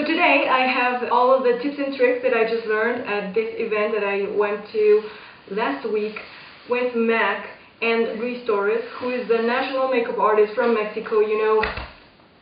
So today I have all of the tips and tricks that I just learned at this event that I went to last week with Mac and Torres, who is the national makeup artist from Mexico, you know,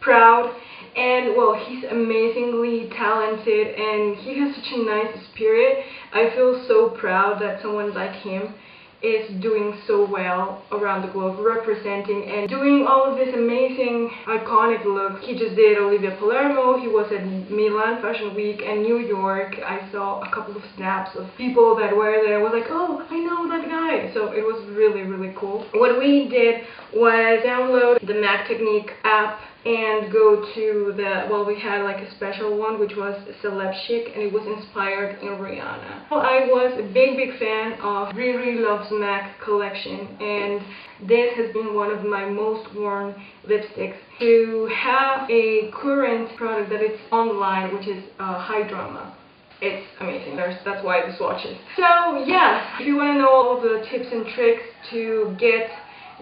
proud. And well, he's amazingly talented and he has such a nice spirit. I feel so proud that someone like him is doing so well around the globe, representing and doing all of this amazing iconic looks. He just did Olivia Palermo, he was at Milan Fashion Week and New York. I saw a couple of snaps of people that were there. I was like, oh, I know that guy. So it was really, really cool. What we did was download the Mac Technique app and go to the, well, we had like a special one which was Celeb Chic and it was inspired in Rihanna. Well, I was a big fan of RiRi Loves Mac collection, and this has been one of my most worn lipsticks. To have a current product that it's online, which is High Drama. It's amazing. That's why the swatches. So yeah, if you want to know all of the tips and tricks to get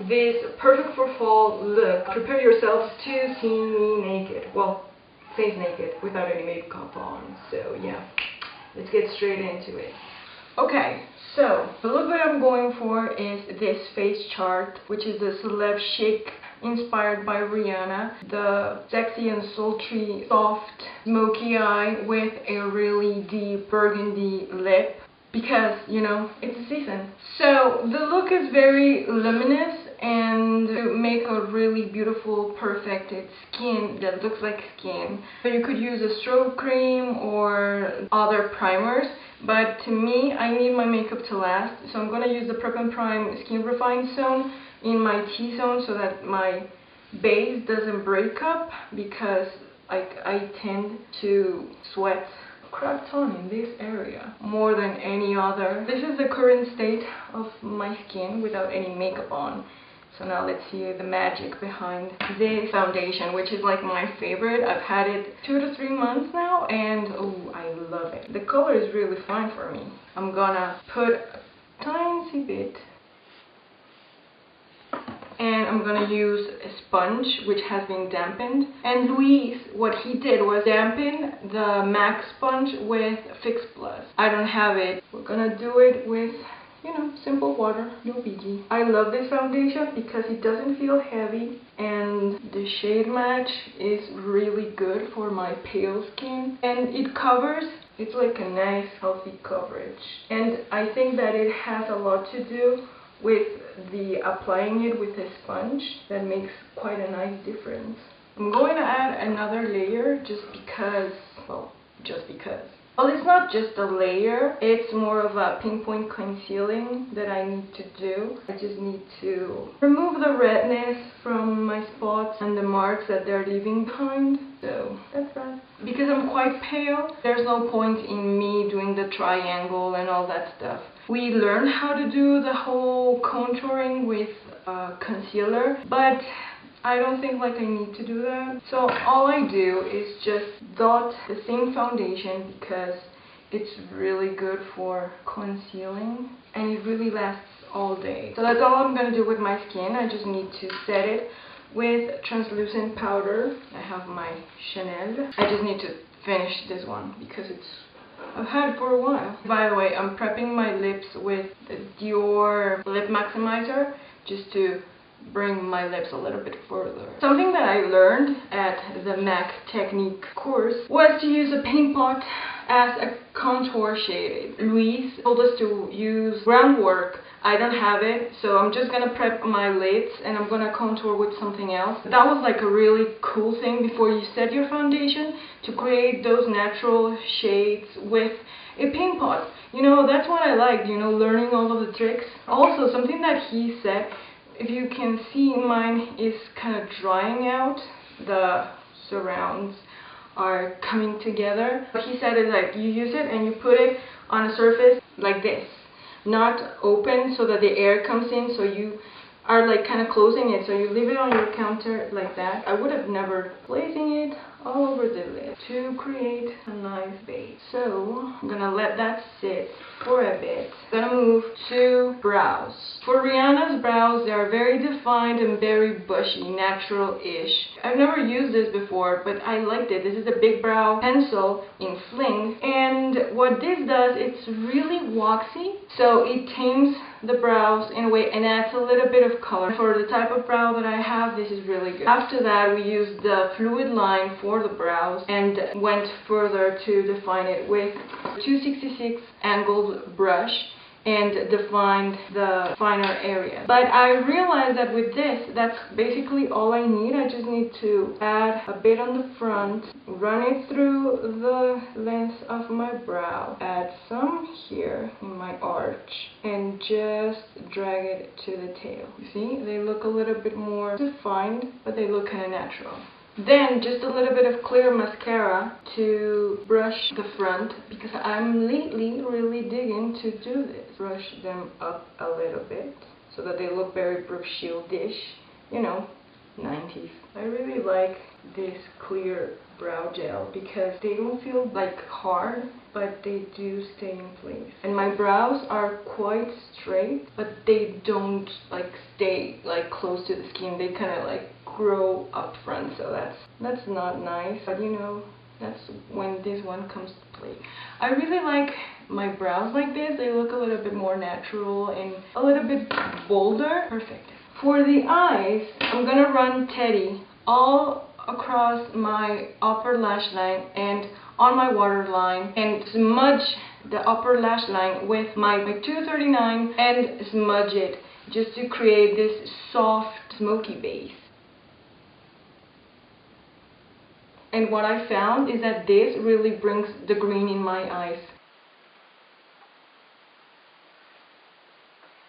this perfect for fall look, prepare yourselves to see me naked. Well, face naked without any makeup on. So yeah, let's get straight into it. Okay, so the look that I'm going for is this face chart, which is the Celeb Chic inspired by Rihanna. The sexy and sultry soft smoky eye with a really deep burgundy lip, because, you know, it's a season. So the look is very luminous and to make a really beautiful perfected skin that looks like skin. So you could use a strobe cream or other primers, but to me, I need my makeup to last, so I'm gonna use the Prep and Prime Skin Refine Zone in my T-zone so that my base doesn't break up, because I tend to sweat crap ton in this area more than any other. This is the current state of my skin without any makeup on. So now let's see the magic behind this foundation, which is like my favorite. I've had it 2 to 3 months now and oh, I love it. The color is really fine for me. I'm gonna put a tiny bit and I'm gonna use a sponge which has been dampened. And Luis, what he did was dampen the MAC sponge with Fix Plus. I don't have it. We're gonna do it with, you know, simple water, no biggie. I love this foundation because it doesn't feel heavy and the shade match is really good for my pale skin, and it covers. It's like a nice healthy coverage, and I think that it has a lot to do with the applying it with a sponge that makes quite a nice difference. I'm going to add another layer just because, well, just because. Well, it's not just a layer, it's more of a pinpoint concealing that I need to do. I just need to remove the redness from my spots and the marks that they're leaving behind. So that's that. Because I'm quite pale, there's no point in me doing the triangle and all that stuff. We learned how to do the whole contouring with concealer, but I don't think like I need to do that. So all I do is just dot the same foundation because it's really good for concealing and it really lasts all day. So that's all I'm going to do with my skin. I just need to set it with translucent powder. I have my Chanel. I just need to finish this one because I've had it for a while. By the way, I'm prepping my lips with the Dior Lip Maximizer just to bring my lips a little bit further. Something that I learned at the MAC Technique course was to use a paint pot as a contour shade. Luis told us to use groundwork. I don't have it, so I'm just gonna prep my lids and I'm gonna contour with something else. That was like a really cool thing before you set your foundation, to create those natural shades with a paint pot. You know, that's what I liked, you know, learning all of the tricks. Also, something that he said, if you can see, mine is kind of drying out. The surrounds are coming together. What he said is like you use it and you put it on a surface like this, not open so that the air comes in, so you are like kind of closing it, so you leave it on your counter like that. I would have never placing it all over the lid. to create a nice base. So I'm gonna let that sit for a bit. Gonna move to brows. For Rihanna's brows, they are very defined and very bushy, natural-ish. I've never used this before, but I liked it. This is a big brow pencil in Fling, and what this does, it's really waxy, so it tames the brows in a way and adds a little bit of color. For the type of brow that I have, this is really good. After that, we used the fluid line for the brows and went further to define it with 266 angled brush and defined the finer areas. But I realized that with this, that's basically all I need. I just need to add a bit on the front, run it through the length of my brow, add some here in my arch, and just drag it to the tail. You see, they look a little bit more defined, but they look kind of natural. Then just a little bit of clear mascara to brush the front, because I'm lately really digging to do this. Brush them up a little bit so that they look very Brooke Shield-ish, you know, 90s. I really like this clear brow gel because they don't feel like hard, but they do stay in place. And my brows are quite straight, but they don't like stay like close to the skin. They kind of like grow up front, so that's not nice, but you know, that's when this one comes to play. I really like my brows like this. They look a little bit more natural and a little bit bolder. Perfect. For the eyes, I'm gonna run Teddy all across my upper lash line and on my waterline and smudge the upper lash line with my 239 and smudge it just to create this soft smoky base. And what I found is that this really brings the green in my eyes.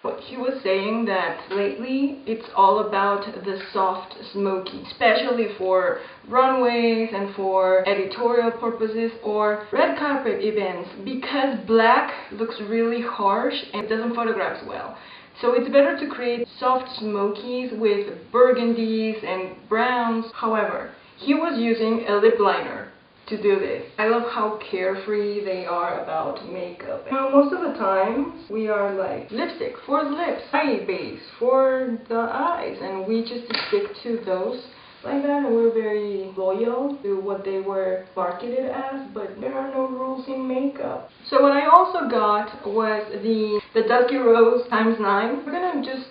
What he was saying that lately it's all about the soft smoky, especially for runways and for editorial purposes or red carpet events, because black looks really harsh and it doesn't photograph well. So it's better to create soft smokies with burgundies and browns. However, he was using a lip liner to do this. I love how carefree they are about makeup. Now, most of the time, we are like lipstick for the lips, eye base for the eyes, and we just stick to those like that, and we're very loyal to what they were marketed as, but there are no rules in makeup. So what I also got was the Dusky Rose ×9. We're gonna just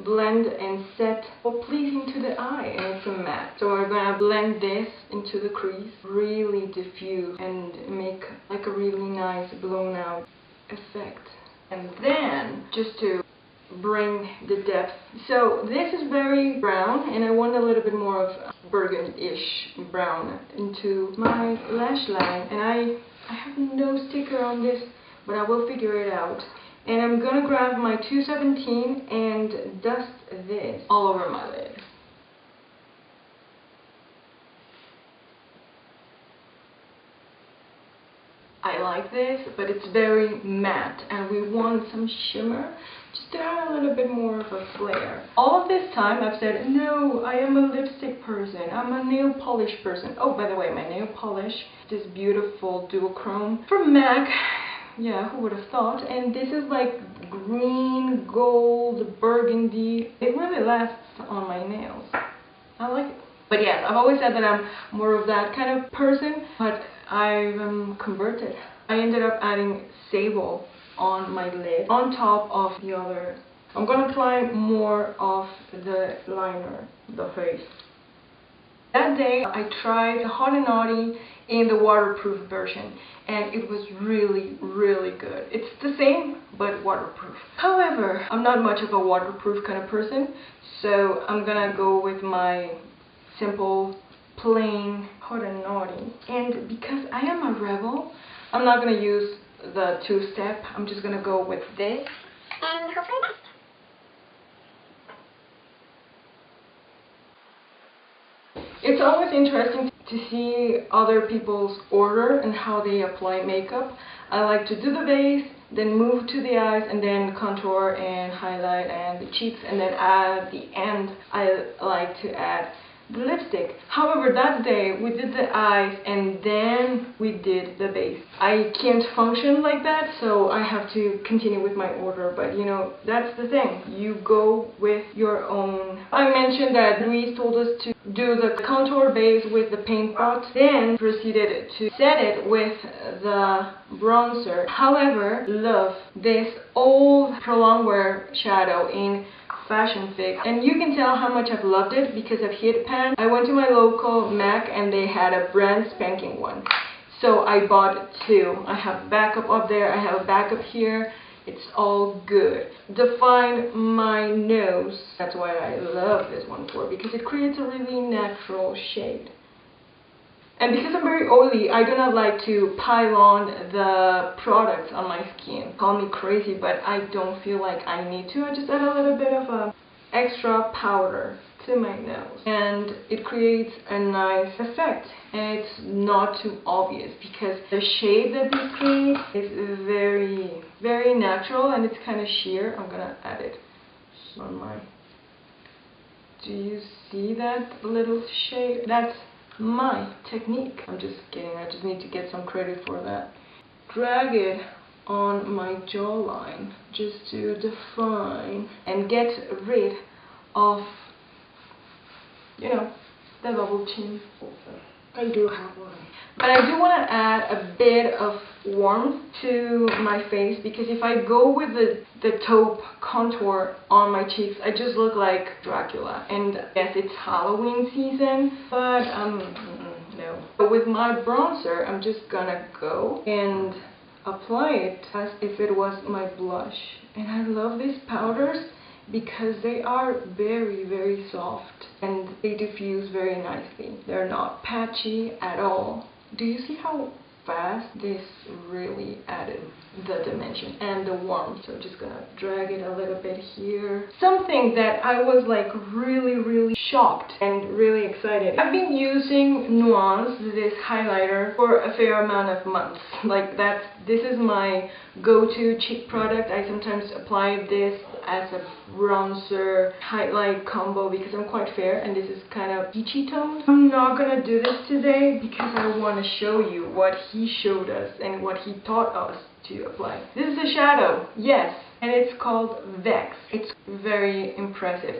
blend and set for pleasing to the eye, and it's a matte. So we're gonna blend this into the crease, really diffuse and make like a really nice blown out effect. And then just to bring the depth. So this is very brown and I want a little bit more of burgundy-ish brown into my lash line, and I have no sticker on this, but I will figure it out. And I'm gonna grab my 217 and dust this all over my lid. I like this, but it's very matte and we want some shimmer just to have a little bit more of a flare. All of this time I've said, no, I am a lipstick person, I'm a nail polish person. Oh, by the way, my nail polish, this beautiful duochrome from MAC. Yeah, who would have thought? And this is like green, gold, burgundy. It really lasts on my nails. I like it. But yes, I've always said that I'm more of that kind of person, but I've converted. I ended up adding sable on my lid on top of the other. I'm gonna apply more of the liner, the face. That day I tried Haute Naughty in the waterproof version, and it was really, really good. It's the same, but waterproof. However, I'm not much of a waterproof kind of person, so I'm gonna go with my simple, plain Haute Naughty. And because I am a rebel, I'm not gonna use the two-step. I'm just gonna go with this. And hopefully that's It's always interesting to see other people's order and how they apply makeup. I like to do the base, then move to the eyes, and then contour and highlight and the cheeks, and then at the end I like to add the lipstick. However, that day we did the eyes and then we did the base. I can't function like that, so I have to continue with my order, but you know, that's the thing. You go with your own. I mentioned that Louise told us to do the contour base with the paint pot, then proceeded to set it with the bronzer. However, love this old Prolongwear shadow in Fashion Fix, and you can tell how much I've loved it because of Hit Pan. I went to my local MAC and they had a brand spanking one, so I bought two. I have backup up there, I have a backup here. It's all good. Define my nose. That's why I love this one for, because it creates a really natural shade. And because I'm very oily, I do not like to pile on the products on my skin. Call me crazy, but I don't feel like I need to. I just add a little bit of a extra powder to my nose, and it creates a nice effect, and it's not too obvious because the shade that this creates is very, very natural, and it's kind of sheer. I'm gonna add it on my... Do you see that little shade? That's my technique. I'm just kidding, I just need to get some credit for that. Drag it on my jawline just to define and get rid of, you know, the double chin. I do have one. But I do want to add a bit of warmth to my face, because if I go with the taupe contour on my cheeks, I just look like Dracula. And yes, it's Halloween season, but no. But with my bronzer, I'm just gonna go and apply it as if it was my blush. And I love these powders because they are very, very soft and they diffuse very nicely. They're not patchy at all. Do you see how fast this really added the dimension and the warmth? So I'm just gonna drag it a little bit here. Something that I was like really shocked and really excited. I've been using Nuanced, this highlighter, for a fair amount of months. Like this is my go-to cheek product. I sometimes apply this as a bronzer highlight combo because I'm quite fair and this is kind of peachy tone. I'm not gonna do this today because I want to show you what he showed us and what he taught us to apply. This is a shadow, yes, and it's called Vex. It's very impressive.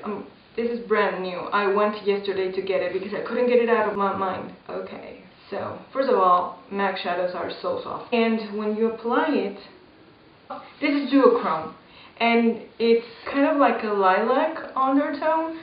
This is brand new. I went yesterday to get it because I couldn't get it out of my mind. Okay, so first of all, MAC shadows are so soft, and when you apply it, this is duochrome. And it's kind of like a lilac undertone.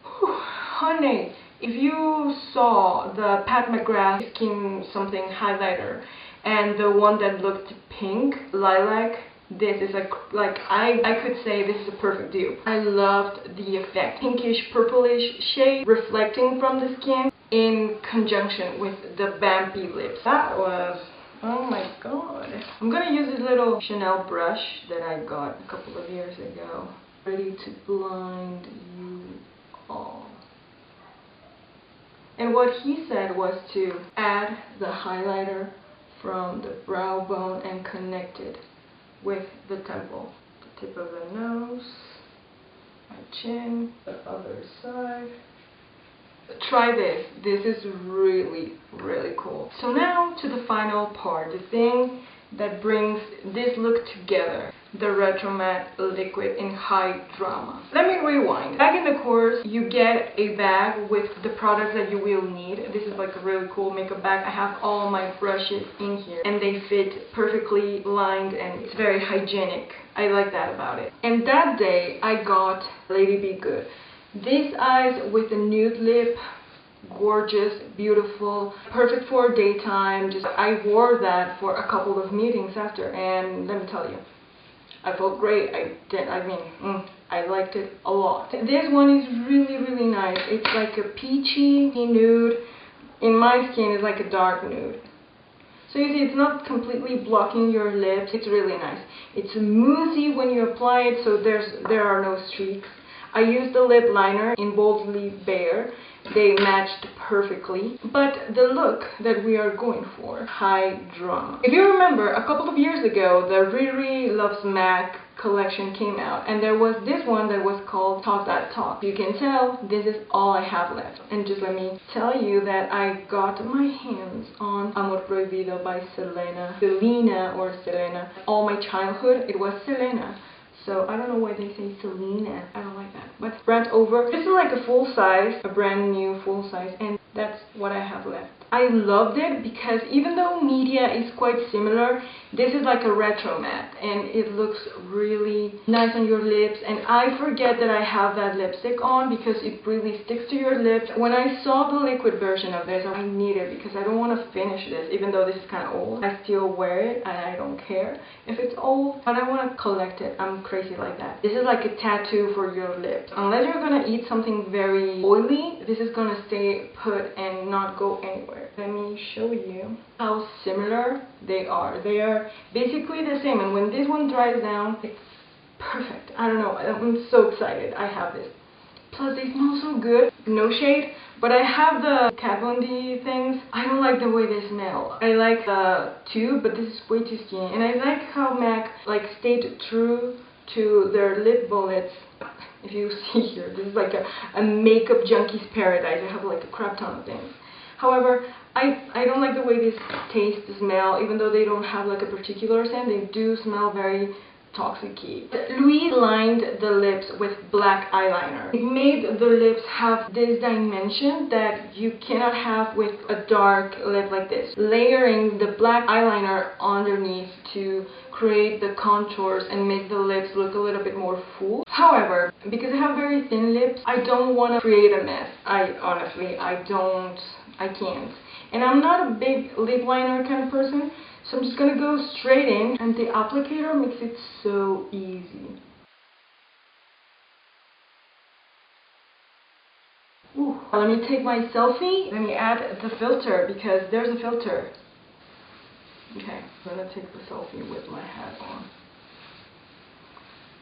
Whew, honey, if you saw the Pat McGrath Skin Something highlighter and the one that looked pink, lilac, this is like I could say this is a perfect dupe. I loved the effect. Pinkish purplish shade reflecting from the skin in conjunction with the vampy lips. That was... oh my god. I'm gonna use this little Chanel brush that I got a couple of years ago. Ready to blind you all. And what he said was to add the highlighter from the brow bone and connect it with the temple. The tip of the nose, my chin, the other side. Try this. This is really cool. So now to the final part, the thing that brings this look together, the Retro Matte Liquid in High Drama. Let me rewind. Back in the course, you get a bag with the products that you will need. This is like a really cool makeup bag. I have all my brushes in here and they fit perfectly lined and it's very hygienic. I like that about it. And that day I got Lady Be Good. These eyes with a nude lip, gorgeous, beautiful, perfect for daytime. Just I wore that for a couple of meetings after, and let me tell you, I felt great. I liked it a lot. This one is really nice. It's like a peachy nude. In my skin, it's like a dark nude. So you see, it's not completely blocking your lips. It's really nice. It's moussey when you apply it, so there are no streaks. I used the lip liner in Boldly Bare. They matched perfectly. But the look that we are going for, high drama. If you remember, a couple of years ago, the RiRi Loves MAC collection came out, and there was this one that was called Talk That Talk. You can tell this is all I have left. And just let me tell you that I got my hands on Amor Prohibido by Selena or Selena. All my childhood it was Selena. So I don't know why they say Selena. I don't like that. But brand over. This is like a full size, a brand new full size, and that's what I have left. I loved it because even though media is quite similar, this is like a retro matte and it looks really nice on your lips, and I forget that I have that lipstick on because it really sticks to your lips. When I saw the liquid version of this, I need it because I don't want to finish this, even though this is kind of old. I still wear it and I don't care if it's old, but I want to collect it. I'm crazy like that. This is like a tattoo for your lips. Unless you're gonna eat something very oily, this is gonna stay put and not go anywhere. Let me show you how similar they are. They are basically the same, and when this one dries down, it's perfect. I don't know, I'm so excited I have this. Plus they smell so good. No shade, but I have the Kat Von D things. I don't like the way they smell. I like the tube, but this is way too skinny, and I like how MAC like stayed true to their lip bullets. If you see here, this is like a makeup junkie's paradise. I have like a crap ton of things. However, I don't like the way these taste, smell, even though they don't have like a particular scent. They do smell very toxic-y. Louise lined the lips with black eyeliner. It made the lips have this dimension that you cannot have with a dark lip like this. Layering the black eyeliner underneath to create the contours and make the lips look a little bit more full. However, because I have very thin lips, I don't want to create a mess. Honestly, I can't. And I'm not a big lip liner kind of person, so I'm just gonna go straight in, and the applicator makes it so easy. Ooh. Let me take my selfie. Let me add the filter because there's a filter. Okay, I'm gonna take the selfie with my hat on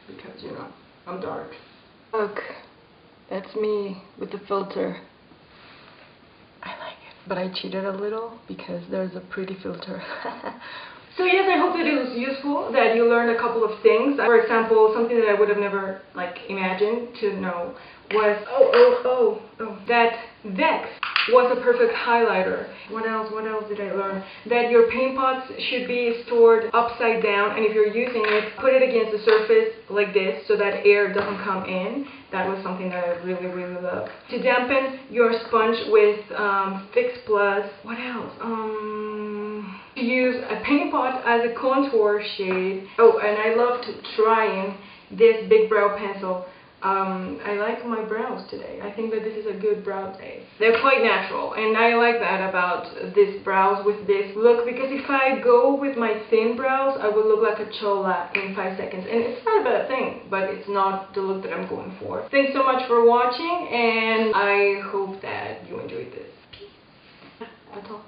because, you know, I'm dark. Look, that's me with the filter. I like it, but I cheated a little because there's a pretty filter. So yes, I hope that it was useful, that you learned a couple of things. For example, something that I would have never imagined to know was that Vex was a perfect highlighter. What else did I learn? That your paint pots should be stored upside down, and if you're using it, put it against the surface like this so that air doesn't come in. That was something that I really love. To dampen your sponge with Fix Plus. What else? To use a paint pot as a contour shade. Oh, and I loved trying this big brow pencil. I like my brows today. I think that this is a good brow day. They're quite natural, and I like that about these brows with this look, because if I go with my thin brows, I will look like a chola in 5 seconds, and it's not a bad thing, but it's not the look that I'm going for. Thanks so much for watching, and I hope that you enjoyed this. Peace. That's all.